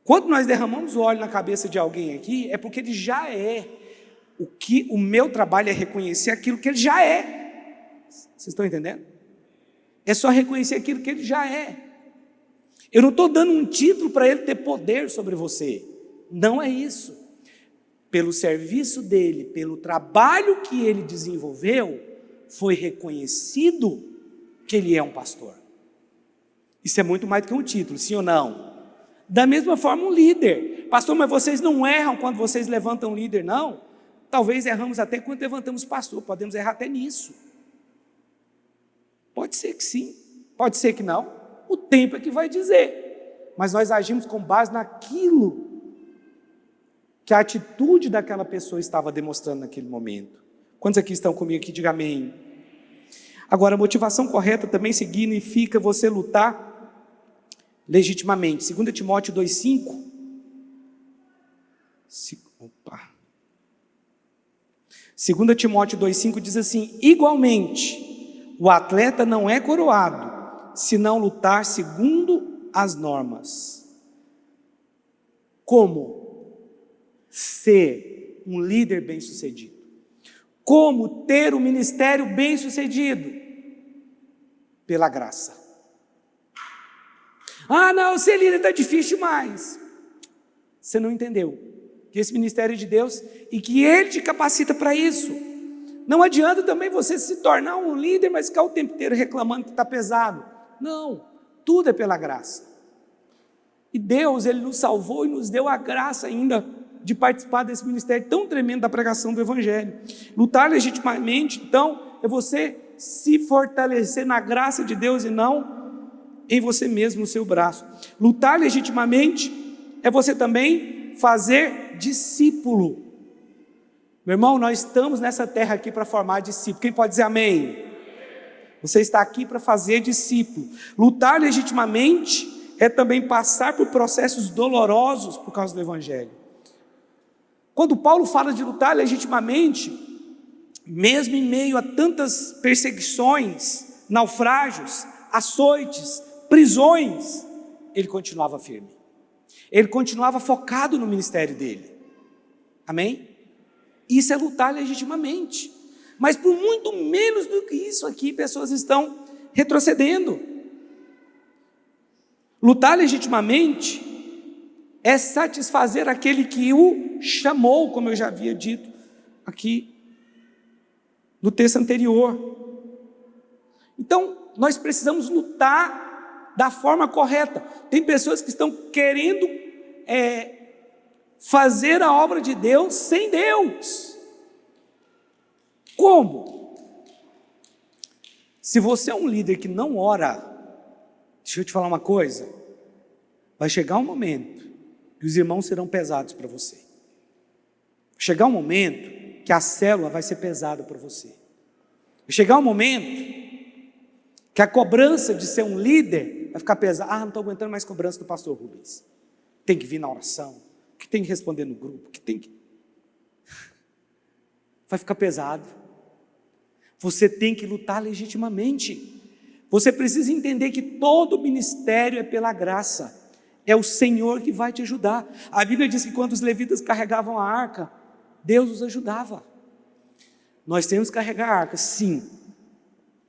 A: Quando nós derramamos o óleo na cabeça de alguém aqui, é porque ele já é. O meu trabalho é reconhecer aquilo que ele já é. Vocês estão entendendo? É só reconhecer aquilo que ele já é. Eu não estou dando um título para ele ter poder sobre você. Não é isso. Pelo serviço dele, pelo trabalho que ele desenvolveu, foi reconhecido que ele é um pastor. Isso é muito mais do que um título, sim ou não? Da mesma forma um líder. Pastor, mas vocês não erram quando vocês levantam líder, não? Talvez erramos até quando levantamos pastor, podemos errar até nisso. Pode ser que sim, pode ser que não. O tempo é que vai dizer. Mas nós agimos com base naquilo que a atitude daquela pessoa estava demonstrando naquele momento. Quantos aqui estão comigo aqui? Diga amém. Agora, a motivação correta também significa você lutar legitimamente. 2 Timóteo 2,5. Opa. 2 Timóteo 2,5 diz assim: igualmente, o atleta não é coroado, se não lutar segundo as normas. Como ser um líder bem-sucedido? Como ter um ministério bem-sucedido? Pela graça. Ah, não, ser líder está difícil demais. Você não entendeu que esse ministério é de Deus e que Ele te capacita para isso. Não adianta também você se tornar um líder, mas ficar o tempo inteiro reclamando que está pesado. Não, tudo é pela graça. E Deus, Ele nos salvou e nos deu a graça ainda de participar desse ministério tão tremendo da pregação do Evangelho. Lutar legitimamente, então, é você se fortalecer na graça de Deus e não em você mesmo, no seu braço. Lutar legitimamente é você também fazer discípulo. Meu irmão, nós estamos nessa terra aqui para formar discípulo. Quem pode dizer amém? Você está aqui para fazer discípulo. Lutar legitimamente é também passar por processos dolorosos por causa do Evangelho. Quando Paulo fala de lutar legitimamente, mesmo em meio a tantas perseguições, naufrágios, açoites, prisões, ele continuava firme. Ele continuava focado no ministério dele. Amém? Isso é lutar legitimamente. Mas por muito menos do que isso aqui, pessoas estão retrocedendo. Lutar legitimamente é satisfazer aquele que o chamou, como eu já havia dito aqui no texto anterior. Então, nós precisamos lutar da forma correta. Tem pessoas que estão querendo fazer a obra de Deus sem Deus. Como? Se você é um líder que não ora, deixa eu te falar uma coisa, vai chegar um momento que os irmãos serão pesados para você. Vai chegar um momento que a célula vai ser pesada para você. Vai chegar um momento que a cobrança de ser um líder vai ficar pesada. Ah, não estou aguentando mais cobrança do pastor Rubens. Tem que vir na oração, que tem que responder no grupo, que tem que... Vai ficar pesado. Você tem que lutar legitimamente. Você precisa entender que todo ministério é pela graça. É o Senhor que vai te ajudar. A Bíblia diz que quando os levitas carregavam a arca, Deus os ajudava. Nós temos que carregar a arca, sim.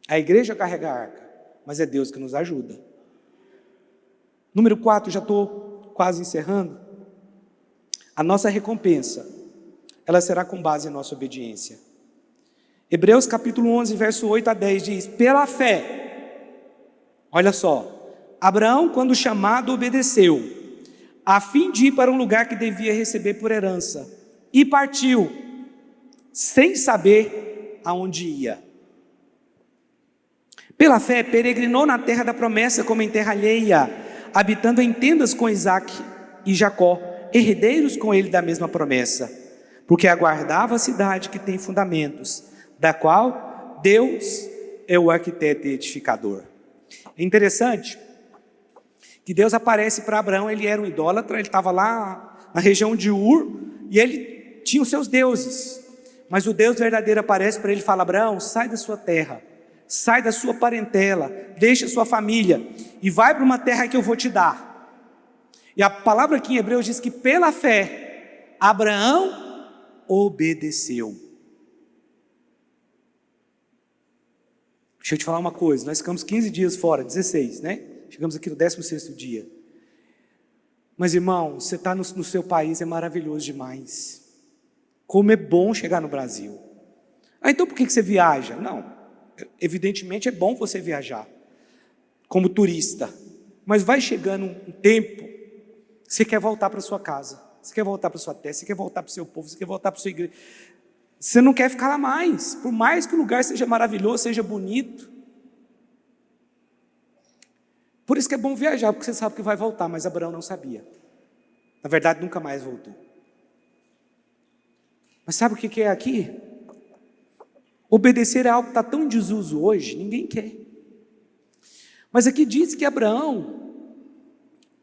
A: A igreja carrega a arca, mas é Deus que nos ajuda. Número 4, já estou quase encerrando. A nossa recompensa, ela será com base em nossa obediência. Hebreus capítulo 11, verso 8 a 10 diz: pela fé, olha só, Abraão, quando chamado, obedeceu, a fim de ir para um lugar que devia receber por herança, e partiu, sem saber aonde ia. Pela fé, peregrinou na terra da promessa como em terra alheia, habitando em tendas com Isaque e Jacó, herdeiros com ele da mesma promessa, porque aguardava a cidade que tem fundamentos, da qual Deus é o arquiteto e edificador. É interessante que Deus aparece para Abraão. Ele era um idólatra, ele estava lá na região de Ur, e ele tinha os seus deuses, mas o Deus verdadeiro aparece para ele e fala: Abraão, sai da sua terra, sai da sua parentela, deixa a sua família, e vai para uma terra que eu vou te dar. E a palavra aqui em Hebreus diz que pela fé, Abraão obedeceu. Deixa eu te falar uma coisa, nós ficamos 15 dias fora, 16, né? Chegamos aqui no 16º dia. Mas irmão, você está no seu país, é maravilhoso demais. Como é bom chegar no Brasil. Então por que você viaja? Não, evidentemente é bom você viajar, como turista. Mas vai chegando um tempo, você quer voltar para sua casa, você quer voltar para sua terra, você quer voltar para o seu povo, você quer voltar para a sua igreja. Você não quer ficar lá mais, por mais que o lugar seja maravilhoso, seja bonito. Por isso que é bom viajar, porque você sabe que vai voltar, mas Abraão não sabia. Na verdade, nunca mais voltou. Mas sabe o que é aqui? Obedecer é algo que está tão em desuso hoje, ninguém quer. Mas aqui diz que Abraão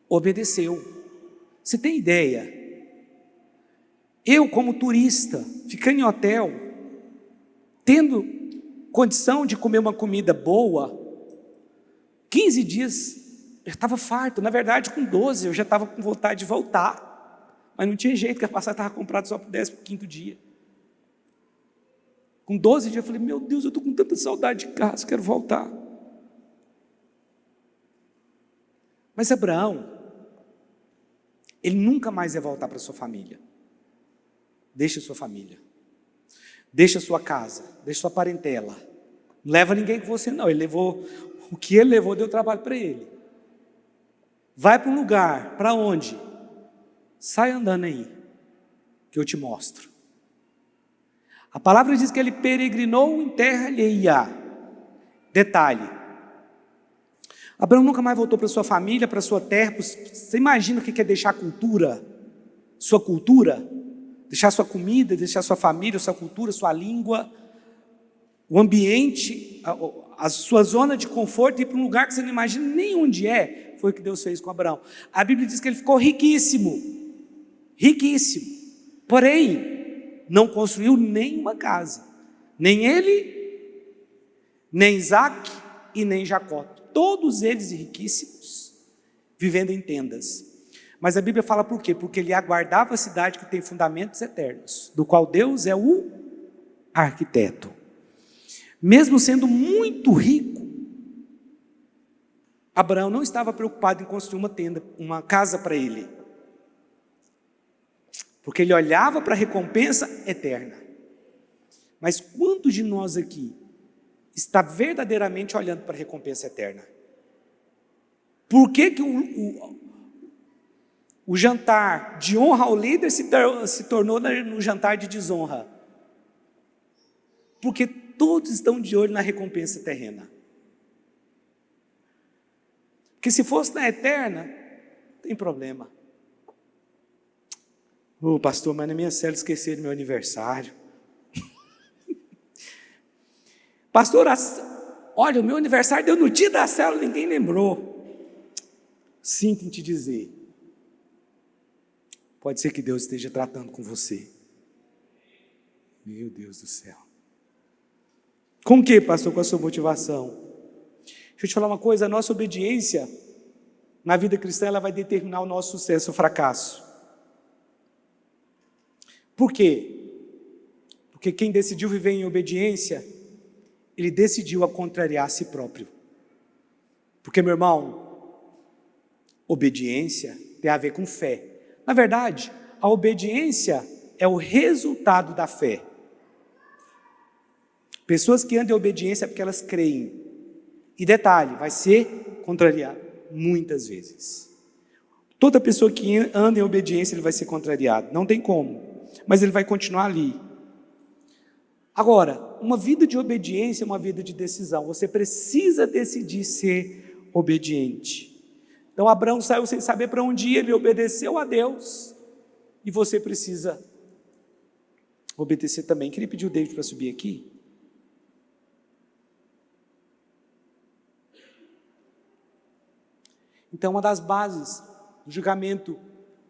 A: obedeceu. Você tem ideia? Eu, como turista, ficando em hotel, tendo condição de comer uma comida boa, 15 dias, eu estava farto. Na verdade, com 12, eu já estava com vontade de voltar. Mas não tinha jeito, porque a passagem estava comprada só para o 15º dia. Com 12 dias, eu falei: meu Deus, eu estou com tanta saudade de casa, quero voltar. Mas Abraão, ele nunca mais ia voltar para sua família. Deixa sua família, deixa sua casa, deixa sua parentela. Não leva ninguém com você não. Ele levou, o que ele levou deu trabalho para ele. Vai para um lugar, para onde? Sai andando aí, que eu te mostro. A palavra diz que ele peregrinou em terra alheia. Detalhe: Abraão nunca mais voltou para sua família, para sua terra. Você imagina o que é deixar a cultura, sua cultura? Deixar sua comida, deixar sua família, sua cultura, sua língua, o ambiente, a sua zona de conforto, e ir para um lugar que você não imagina nem onde é. Foi o que Deus fez com Abraão. A Bíblia diz que ele ficou riquíssimo, riquíssimo, porém não construiu nenhuma casa, nem ele, nem Isaque e nem Jacó, todos eles riquíssimos, vivendo em tendas. Mas a Bíblia fala por quê? Porque ele aguardava a cidade que tem fundamentos eternos, do qual Deus é o arquiteto. Mesmo sendo muito rico, Abraão não estava preocupado em construir uma tenda, uma casa para ele, porque ele olhava para a recompensa eterna. Mas quantos de nós aqui está verdadeiramente olhando para a recompensa eterna? Por que o jantar de honra ao líder se tornou no jantar de desonra? Porque todos estão de olho na recompensa terrena. Porque se fosse na eterna, não tem problema. Pastor, mas na minha célula esqueceram meu aniversário. Pastor, olha, o meu aniversário deu no dia da célula, ninguém lembrou. Sinto em te dizer, pode ser que Deus esteja tratando com você. Meu Deus do céu. Com o que, pastor? Com a sua motivação? Deixa eu te falar uma coisa: a nossa obediência na vida cristã, ela vai determinar o nosso sucesso ou fracasso. Por quê? Porque quem decidiu viver em obediência, ele decidiu a contrariar a si próprio. Porque, meu irmão, obediência tem a ver com fé. Na verdade, a obediência é o resultado da fé. Pessoas que andam em obediência é porque elas creem. E detalhe, vai ser contrariado muitas vezes. Toda pessoa que anda em obediência, ele vai ser contrariado. Não tem como. Mas ele vai continuar ali. Agora, uma vida de obediência é uma vida de decisão. Você precisa decidir ser obediente. Então Abraão saiu sem saber para onde ir, ele obedeceu a Deus, e você precisa obedecer também. Queria pedir o David para subir aqui. Então, uma das bases do julgamento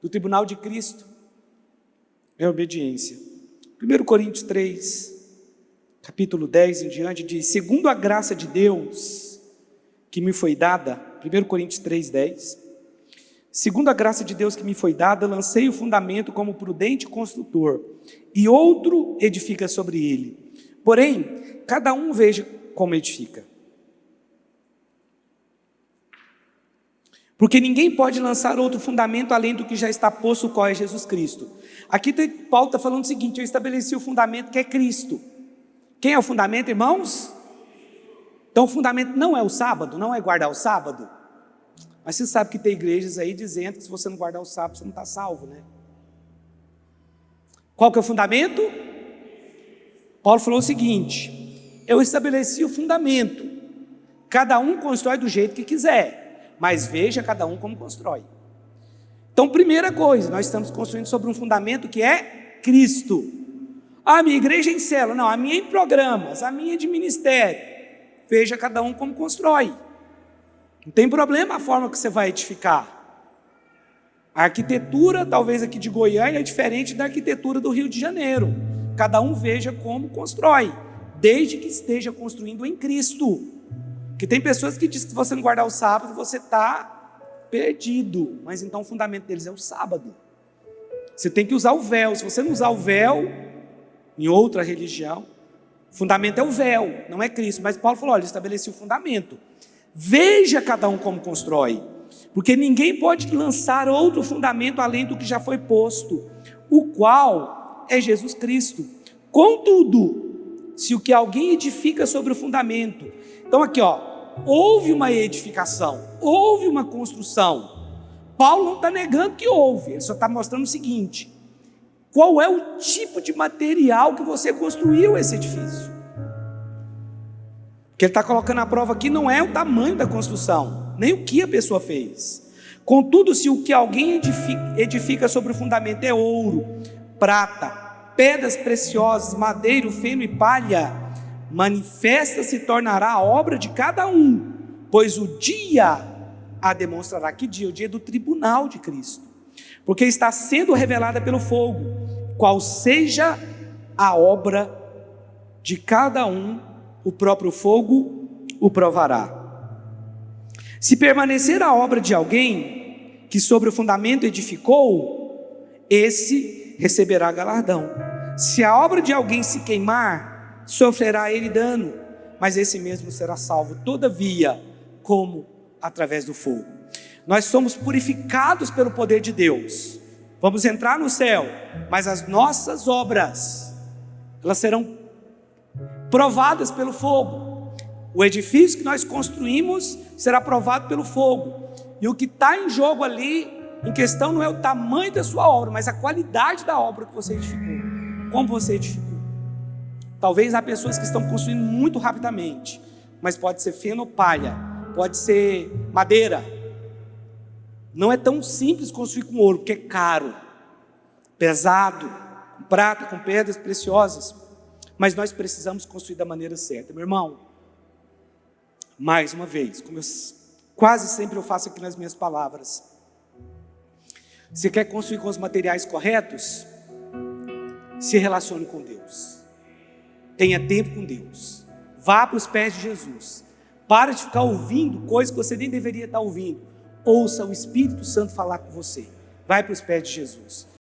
A: do tribunal de Cristo é a obediência. 1 Coríntios 3, capítulo 10 em diante, diz: segundo a graça de Deus que me foi dada, 1 Coríntios 3, 10, segundo a graça de Deus que me foi dada, lancei o fundamento como prudente construtor, e outro edifica sobre ele. Porém, cada um veja como edifica. Porque ninguém pode lançar outro fundamento além do que já está posto, o qual é Jesus Cristo. Aqui Paulo está falando o seguinte: eu estabeleci o fundamento que é Cristo. Quem é o fundamento, irmãos? Então o fundamento não é o sábado, não é guardar o sábado. Mas você sabe que tem igrejas aí dizendo que se você não guardar o sábado, você não está salvo, né? Qual que é o fundamento? Paulo falou o seguinte: eu estabeleci o fundamento. Cada um constrói do jeito que quiser, mas veja cada um como constrói. Então, primeira coisa, nós estamos construindo sobre um fundamento que é Cristo. A minha igreja é em célula, não, a minha é em programas, a minha é de ministério. Veja cada um como constrói. Não tem problema a forma que você vai edificar. A arquitetura, talvez aqui de Goiânia, é diferente da arquitetura do Rio de Janeiro. Cada um veja como constrói, desde que esteja construindo em Cristo. Porque tem pessoas que dizem que se você não guardar o sábado, você está perdido. Mas então o fundamento deles é o sábado. Você tem que usar o véu. Se você não usar o véu, em outra religião, o fundamento é o véu, não é Cristo. Mas Paulo falou: olha, estabeleci o fundamento. Veja cada um como constrói. Porque ninguém pode lançar outro fundamento além do que já foi posto, o qual é Jesus Cristo. Contudo, se o que alguém edifica sobre o fundamento... Então aqui, houve uma edificação, houve uma construção. Paulo não está negando que houve, ele só está mostrando o seguinte: qual é o tipo de material que você construiu esse edifício? O que ele está colocando à prova aqui não é o tamanho da construção, nem o que a pessoa fez. Contudo, se o que alguém edifica sobre o fundamento é ouro, prata, pedras preciosas, madeiro, feno e palha, manifesta se tornará a obra de cada um, pois o dia a demonstrará. Que dia? O dia do tribunal de Cristo, porque está sendo revelada pelo fogo, qual seja a obra de cada um, o próprio fogo o provará. Se permanecer a obra de alguém que sobre o fundamento edificou, esse receberá galardão. Se a obra de alguém se queimar, sofrerá ele dano, mas esse mesmo será salvo, todavia, como através do fogo. Nós somos purificados pelo poder de Deus, vamos entrar no céu, mas as nossas obras, elas serão provadas pelo fogo. O edifício que nós construímos será provado pelo fogo, e o que está em jogo ali, em questão, não é o tamanho da sua obra, mas a qualidade da obra que você edificou, como você edificou. Talvez há pessoas que estão construindo muito rapidamente, mas pode ser feno ou palha, pode ser madeira. Não é tão simples construir com ouro, porque é caro, pesado, com prata, com pedras preciosas, mas nós precisamos construir da maneira certa. Meu irmão, mais uma vez, como quase sempre eu faço aqui nas minhas palavras, você quer construir com os materiais corretos? Se relacione com Deus, tenha tempo com Deus, vá para os pés de Jesus, para de ficar ouvindo coisas que você nem deveria estar ouvindo. Ouça o Espírito Santo falar com você, vai para os pés de Jesus.